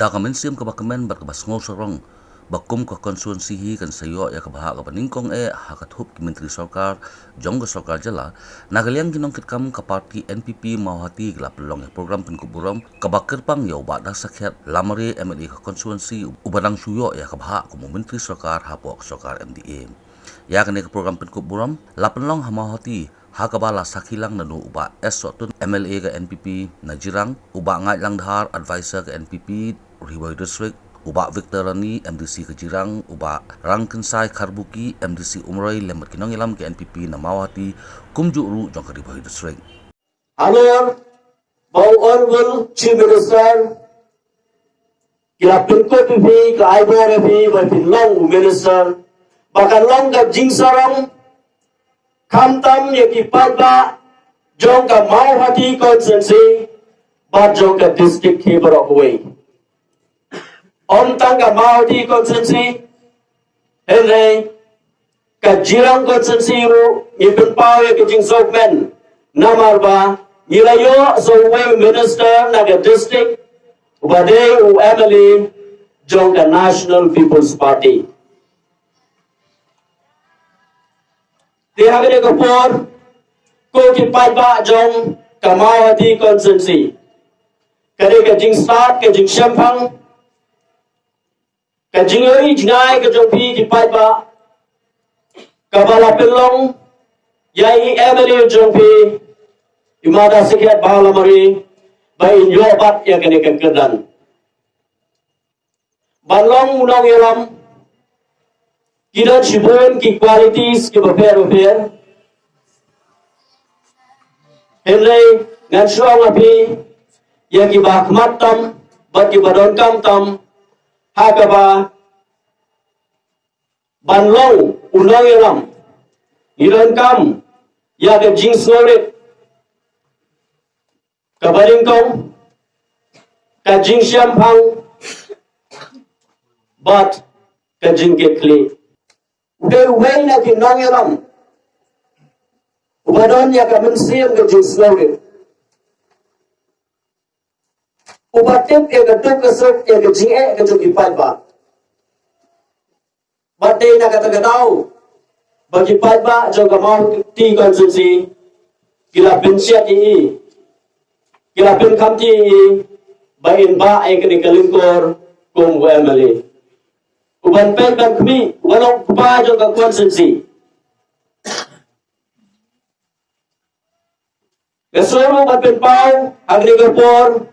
Da ka mynsiem ka ba kmen bat ka ba sngew sarong bakum ka konstituensi hi kan sayo ya ka bhah ka ba Nyngkong ha ka thup ki Myntri Sorkar jong ka Sorkar jylla na liang nongkitkam ka Party NPP Mawhati la pynlong ya program Pynkup Burom ka ba kyrpang ya Bah Dasakhiat Lamare MDC konstituensi ubarang suyo ya ka bhah ka Myntri Sorkar hapoh Sorkar MDA ya kan ka program Pynkup Burom la pynlong ha Mawhati ha ka ba la sakhi lang naduh Bah Sosthenes MLA ka NPP na Jirang Bah Ngaitlang Dhar advisor ka NPP Ri Bhoi District Bah Victor Rani MDC ke Jirang Bah Rangkynsai Kharbuki MDC Umroi lembat kinong ilam ke NPP na Mawhati kumjuru jong ke Ri Bhoi District. Hello, Honorable Chief Minister, kila Pynkup PPP, kila Ipoh PPP, by Pynlong Minister, bahkan long ke jing sarong, kamtam yang kipadba, jong ke Mawhati konstituensi, bah jong ke district Hibarokaway. Om tangga Mawhati konstituensi, henry, ke Jirang Konstituensi ru, ibn pau ke jing kmen, namarba, ilayo so way minister naga district, ubade u MLA, jong ke National People's Party. Dihagane kapor, ko kipadba jong ke Mawhati konstituensi, kare ke jing start ke jing shempang, ka jingoi jingai ka jongpi ki paiba ka bala pynlong yai MLA jongpi Bah Dasakhiatbha Lamare ba inyo bat ya kene ka kedan banlong unang yalam kira chibon ki qualities ki bafer henry ngan suang api ya ki bakmat tam bat ki badon kam tam hakaba banlong unang yalam iran kam ya ke jing snorit kabaringkong ka jing shampang bat ka jing ke kli ude way na ki nong yalam ubadon ya ka mynsiem ka jing snorit ubatip ya ka tuk kasuk ya ka jing ka jing ipat ba batay na katagadaw bagi ipat ba jong ka Mawhati konstituensi kila pinsyat kila pinkam bain ba ay kanikalingkor kung MLA uban pen ban kami walong pa jong ka konstituensi kasoro ban pen pau agricultor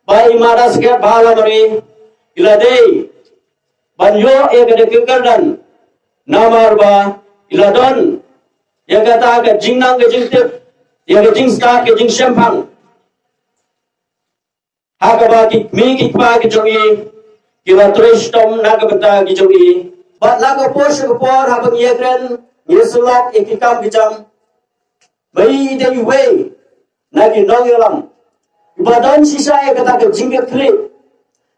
Bah Dasakhiatbha Lamare iladei banyo ya kada kekardan namarba iladon ya kata ka jingnang ke jingtip ya ke jingsta ke jing shempang hakaba ki mi ki pa ki jongi kila trishtom nagabata ki jongi bat laga posh ko por habang yegren yesulok ikikam bijam bai de way nagi nongyalam ibadan sisa ya kata ke jingget kri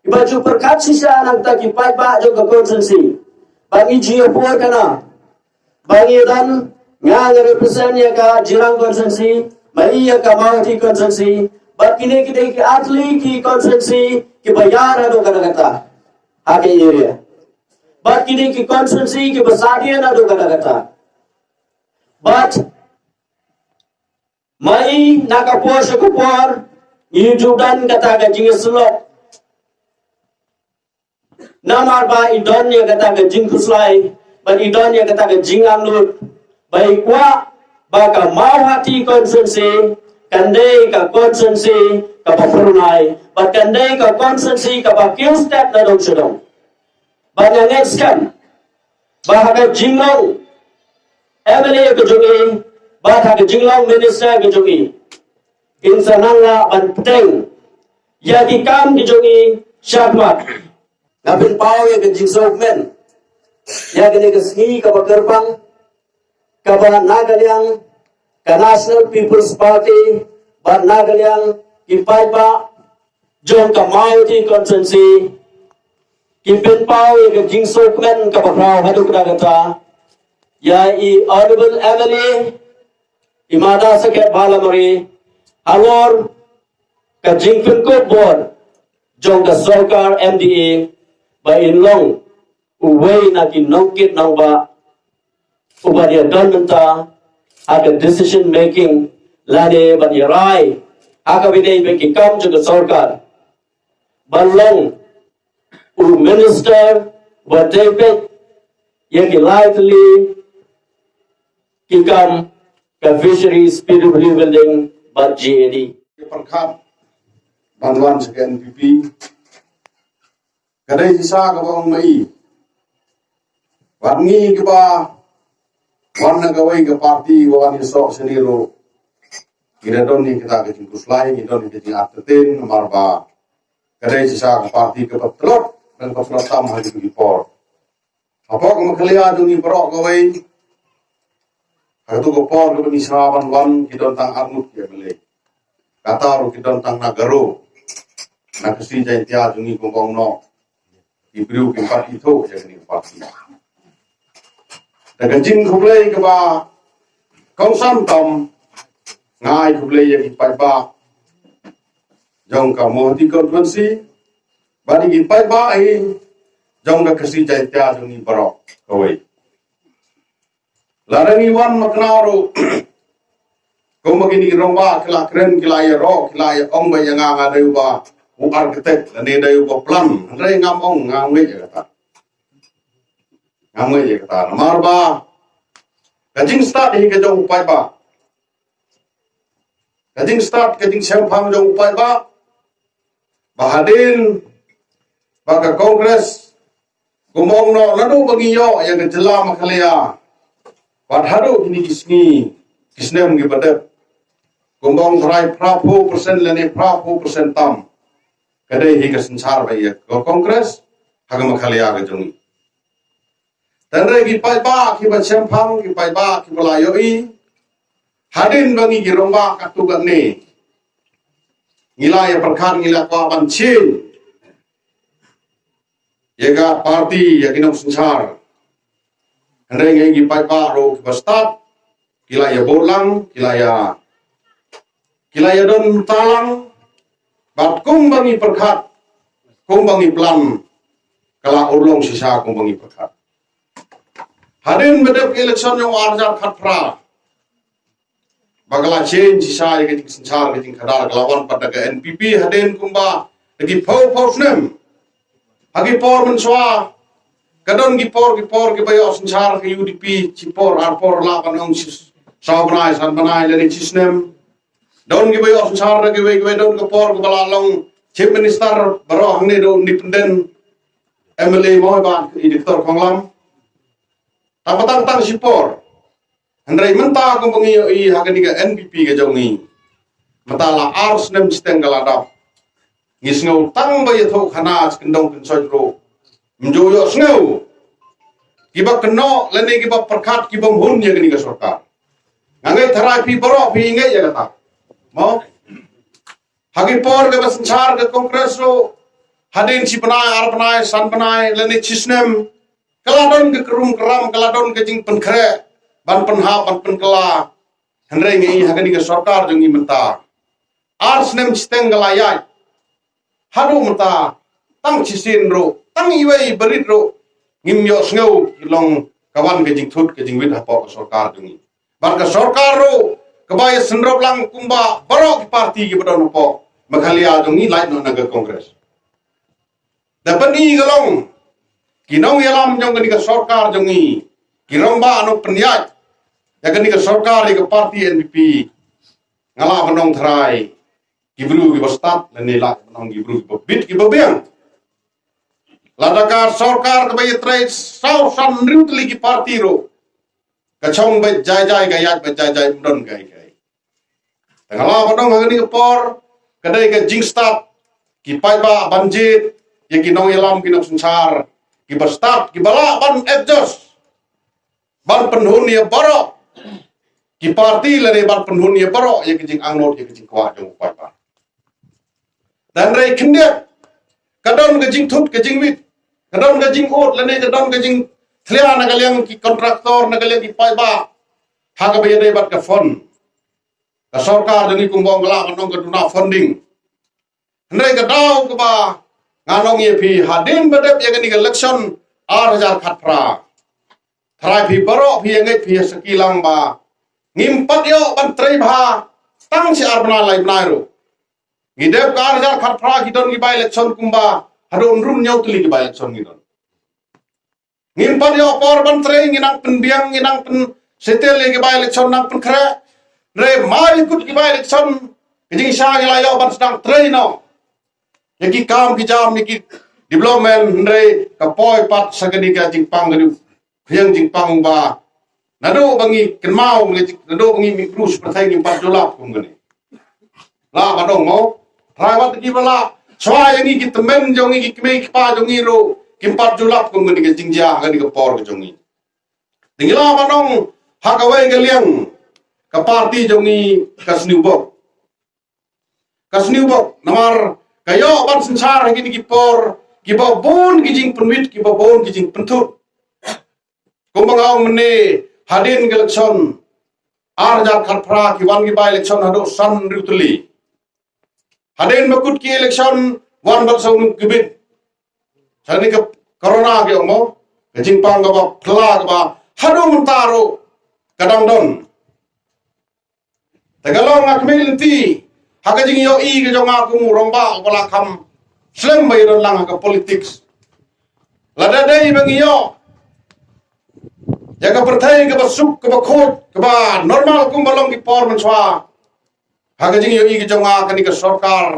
ibaju perkat sisa nang ta ki pai ba jo ka konstituensi bangi jiyo por kana bangi dan ngang represent ya ka Jirang konstituensi mai ya ka Mawhati konstituensi bat kini ki atli ki konstituensi ki bayar ado kana kata hake area bat kini ki konstituensi ki basadian ado kana kata bat mai nakaposh ko por Yujudan kata ka jing slok namar ba idon ya kata ka jing kuslai ba idon ya kata ka jing anglut bai kwa ba ka Mawhati konstituensi kandai ka konstituensi ka pafurnai ba kandai ka konstituensi ka ba kill step na dong sedong ba next kan ba ka jinglong MLA ka jongi ba ka jinglong minister ka jongi insananga banteng ya ki kam ki jongi syakmat ngapin pau ya ke jing kmen ya ke sni ka kyrpang ka ba nagaliang ka National People's Party ba nagaliang ki paiba jong ka Mawhati konstituensi ki pin pau ya ke jing kmen ka ba prau hadu kata ya I honorable MLA Bah Dasakhiatbha Lamare Alor ka jing Pynkup bor jong da Sorkar MDA ba inlong uway na kinongkit ng ba uba dia don menta aga decision making lade ba dia rai aga bidei be kikam jong da Sorkar balong u minister ba David yang likely kikam ka fisheries PWD building ba GAD perkat bantuan sekian NPP kadai sisa ke bawang mai wangi ke ba warna gawai ke parti wawan esok sendiri kira don ni kita ke jingkus lain kita ni jadi artetin nomor ba kadai sisa ke parti ke petrot dan ke pelotam hari ke por apa ke maklia dungi berok gawai Aku por ke penisrawan wan kita tentang arnut ya beli kata ru kita tentang nagaro na kasi jay tiya jungi kumbong no ibriu kim parti to ya ni parti daga jing khublei ke ba kong sam tom ngai khublei ya ki pai ba jong ka Mawhati Constituency bari ki pai ba ai jong da kasi jay tiya jungi barok kawai larangi wan maknaro kung magini romba kila kren kila ya ro kila ya ong ba yang nga dayu ba u architect lani dayu ba plan re ngam ong ngwe ya kata namar ba kajing start hi ke jong upai ba kajing start kajing sempang jong upai ba bahadin ba ka kongres kumong no ladu bagi yo yang ke jylla makhalaya padhado kini kisnem gi badet kumbong thrai prapo persen lene prapo persen tam kadai hi kasansar ba ya ko kongres hagam khalia ga jungi tanre gi pai ba ki ba sempang gi pai ba ki balayo i hadin bangi gi romba katu ga ne ngila ya perkhan ngila kwa banchin yega parti ya kinong sansar tanre gi pai ba ro ki bastat kila ya bolang kila ya don talang bat kumbangi perkat kumbangi plan kala urlong sisa kumbangi perkat hadin bedep election yang arjar khatra bagala change sisa ya keting sensar keting khadar kelawan pada ke NPP hadin kumba lagi pau snem hagi por menswa kadon gipor ke bayo sensar ke UDP cipor arpor la panong sabrai san banai leni cisnem don gi bayo sensar gi we don ke por ke balalong chief minister baro hangne do independent MLA moi ba editor konglam tapatang tang sipor andrai menta ko bangi i hagani ga NPP ga jongi matala ars nem steng galada ngisngau tang bayo tho khana kendong kensoi ro mjoyo sngew kiba keno leni kiba perkat kiba hun ya gani ga Sorkar ngangai terapi baro pi ngai ya kata mau hagi por ke basansar ke kongres ro hadin si penai ar penai san penai leni cisnem kaladon ke kerum keram kaladon ke jing penkre ban penha ban penkela henre ngai hagani ke Sorkar jongi menta arsnem steng galayai hadu menta tang cisin ro tang iwei berit ro ngimyo sngew ilong kawan ke jing thut ke jing wit hapoh ke Sorkar jongi barka Sorkar ro kabaya senrop lang kumba barok parti ki badon po makhalia jongi lain no naga kongres dapat ni galong kinong yalam jong ke Sorkar jongi kiromba anu penyat ya ke Sorkar ke parti NPP ngala benong thrai kibru ki bastat leni lak benong kibru ki bit ki babiang ladaka Sorkar kabaya trai sau san rutli ki parti ro kachong bet jai gayat bet jai mudon gai tengala bodong hagani por kadai ke jingstat ki pai ba banjit ye kinong yalam kinong sansar ki bastat ki bala ban adjust ban penhun ye baro ki parti lare ban penhun ye baro ye kijing angnot ye kijing kwa jong pai ba dan rei kindia kadon ke jing thut ke jing wit kadon ke jing ot lane kadon ke jing thlia nagaliang ki kontraktor nagaliang ki pai ba haga be dei bat ka fon ka Sorkar jongi kumbong kala kanong ka duna funding hendai ka daw ka ba nganong ye phi hadin badep ye gani election 8000 khat pra thrai phi baro phi ngai phi sekilang ba ngimpat yo ban trei bha tang si arbana lai nai ro ngidep ka 8000 khat pra gidon gi by election kumba hadon rum nyau tuli gi by election gidon ngimpat yo por ban trei nginang pendiang nginang pen setel gi by election nang pen kre re mai kut gi by election jing sha gi lai yo ban sedang trei no yaki kam ki jam ni ki development re ka poi pat sagani ka jingpang gani yang jingpang ba naduh bangi kenmau naduh bangi mi krus perthai ngi pat dolap kum gani la badong mo rawat ki bala swa yang ki temen jongi ki kme ki pa jongi ro kim pat dolap kum gani ka jingja gani ka por ka jongi tingila badong hakawai ka liang ka party jongi ka sngew bok namar kayo ban sensar gini ki por ki ba bon ki jing penwit ki ba bon ki jing penthut kumbangau mene hadin ke election 8000 khat pra ki wan ki ba election hado san rutuli hadin makut ki election wan bat saung kibit sani ke corona ke omo ke jing pang ka ba phla ka ba hado mentaro kadang don tagalong akmil ti haka jing yo i ke jonga ku romba wala kham slem bai ron lang ka politics lada dai bangi yo ya ka perthai ka basuk ka khot ka normal kum balong ki por man swa haka jing yo i ke jonga ka ni ka sarkar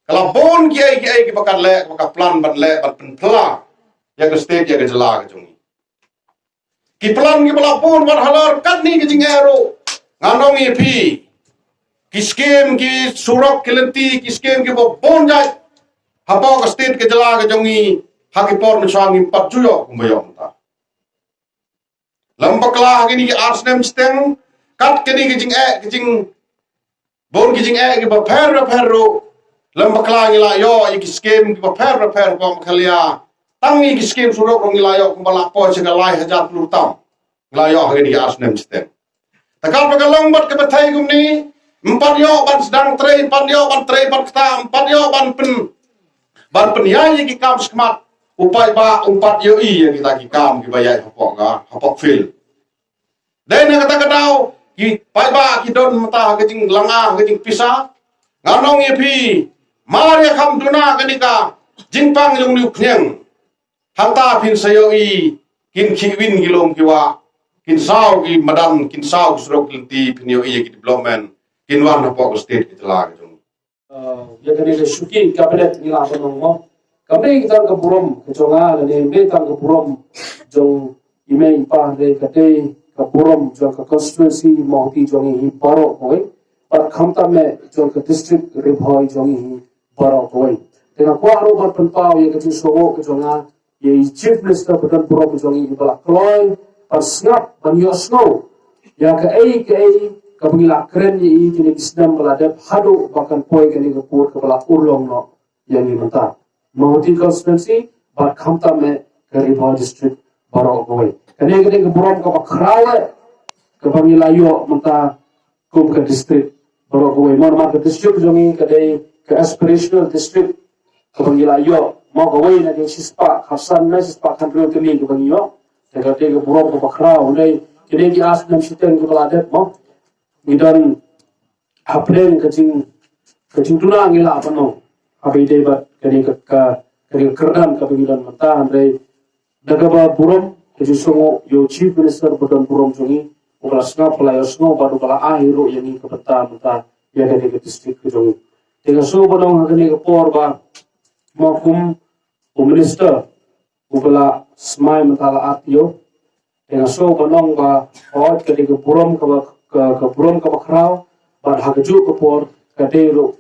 kala bon ki ai ki bakal le ka plan ban le ban pla ya ka state ya ka jylla ka jongi ki plan ki bala bon ban halar kat ni ki jing ero nganong i phi ki scheme ki surok ki lenti ki scheme ki bon jai hapoh ka state ke jylla ka jongi haki por mchang im pat juyo kumbayom ta lambakla gini ki arsnem steng kat kini ki jing bon ki jing ki ba pher ro lambakla ngila yo ki scheme ki ba pher ko khalia tangi ki scheme surok ngila yo kumbala po chega lai 1000 tam ngila yo gini ki arsnem steng takal pagalong bat ke bathai gumni empat yo ban sedang trei empat yo ban trei ban kta empat yo ban penyai ki kam skmat upai ba empat yo i yang kita ki kam ki bayai hapoh fil dan kata kadau ki pai ba ki don mata ke jing langa ke jing pisa nganong ye phi mari kham duna kanika jingpang yung liu knyang hanta phin sayo i kin khiwin gilom kiwa kin sao ki madam kin sao surok linti phin yo i ki development kinwan hapoh state ki jylla ka jong ya kani le shuki cabinet ni la banong mo kami kita ke Burom ke jonga le be ta ke Burom jong ime pa re kate ke Burom jong ke constituency Mawhati jong hi paro hoi par khamta me jong ke district Ri Bhoi jong hi paro hoi tena kwa ro ban pau ye ke sogo ke jonga ye chief minister ke Burom jong hi bala kloi par snap ban yo snow ya ke ai kabila keren ni ini Islam beladap hadu bahkan poi kini kepur kepala urlong no yang ini mentah Mawhati Constituency bar khamta me ke Ri Bhoi District baro goi kini ke Burom ke bakrawe ke pamila yo mentah kum ke district baro goi mar ke district jongi ke aspirational district ke pamila yo mau goi na ke sispa khasan na sispa khandro ke li ke pamila ke Burom ke bakrawe nei kini ki asnam siten ke beladap mo idan haplen kacing tuna ngila apa no abai debat kani kerdan kabilan mata andre dagaba Burom keju songo yo chief minister badan Burom jongi ulasna pelayosno baru kala ahiro yani kepeta mata ya kani ke district ke jongi tega so badong kani ke por ba makum minister ubala smai mata la atio tega so badong ba hot kani ke Burom ke Burom ke bakrau bar hakaju ke por kadero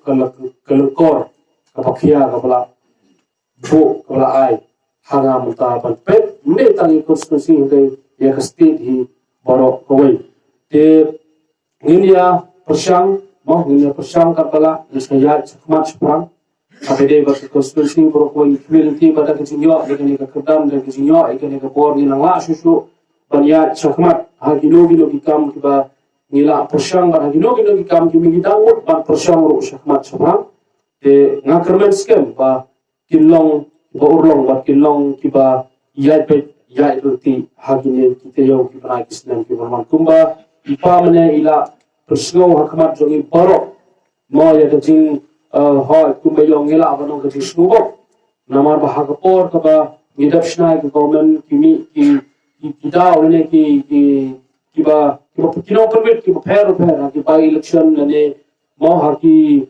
kelekor ke pakia ke bala bu ke bala ai hanga muta ban pet me tangi konstitusi hingga ya ke state hi borok koi te nginia persyang karbala nisaya cekmat sepang apede bak konstitusi borok koi milti pada kejinyo dengan ke kedam dan kejinyo ikan ke por ni nangla susu banya cekmat hagino kam kiba nila persyang bar hagino kam kimi dawut ban persyang ru cekmat sepang te ngakermen skem ba kinlong kiba urlong bat kinlong kiba yai ruti hagine kitayo kiba kisnan kiba man kumba ipa mane ila persngau hakmat jongi borok mo ya kajing ho kumba yong ila abanong kajing snubok namar bahagapor kaba ngidap shnai ke government kimi kita oleh kiba kino permit kiba fair kiba election lane mau haki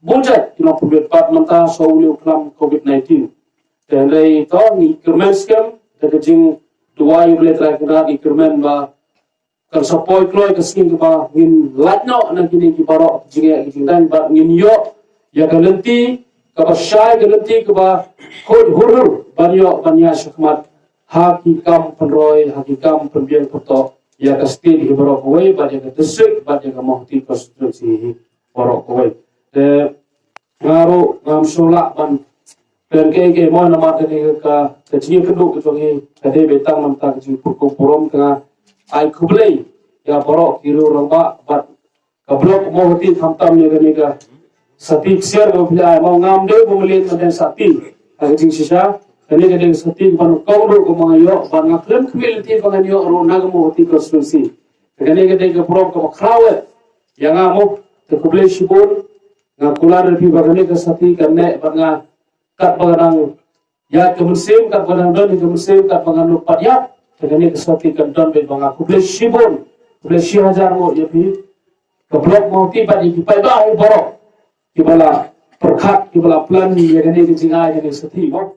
budget kino permit pat manta souli ukram COVID-19 dan lay to ni kmen scam kajing dua boleh terakhir ni kmen ba kan support kloy ke skin ba ngin latno na kini kibaro jinge dan ba ngin yo ya galenti kaba syai galenti kaba hurur banyak syakmat hakikam penroy hakikam pembiang foto ya ke skin kibaro koi ba ke district ba ke Mawhati konstituensi borok koi de ngaru ngam sulak ban dan ke mo nama ke kecil keduk ke jongi kade betang namta ke Pynkup Burom tengah ai kublai ya borok kiru ramba bat kablok Mawhati thamtam ye gani ka sati share go phila mau ngam de bumlin den sati aging sisa kani gade sati ban kawru ko mangayo ban ngakhlem khmil ti bangan yo ro nag Mawhati konstituensi kani gade ke borom ko khrawe yang amuk ke kublai shibun ngakular pi bagani ke sati kanne banga kat bagang ya kemusim kat bagang don kemusim kat bagang lupat ya kani ke sati kan don be banga kublai shibun kublai 1000 mo ya pi ke blok Mawhati ba di pai ba borok kibala perkhat kibala plan ni ya kani ke jingai kani sati mo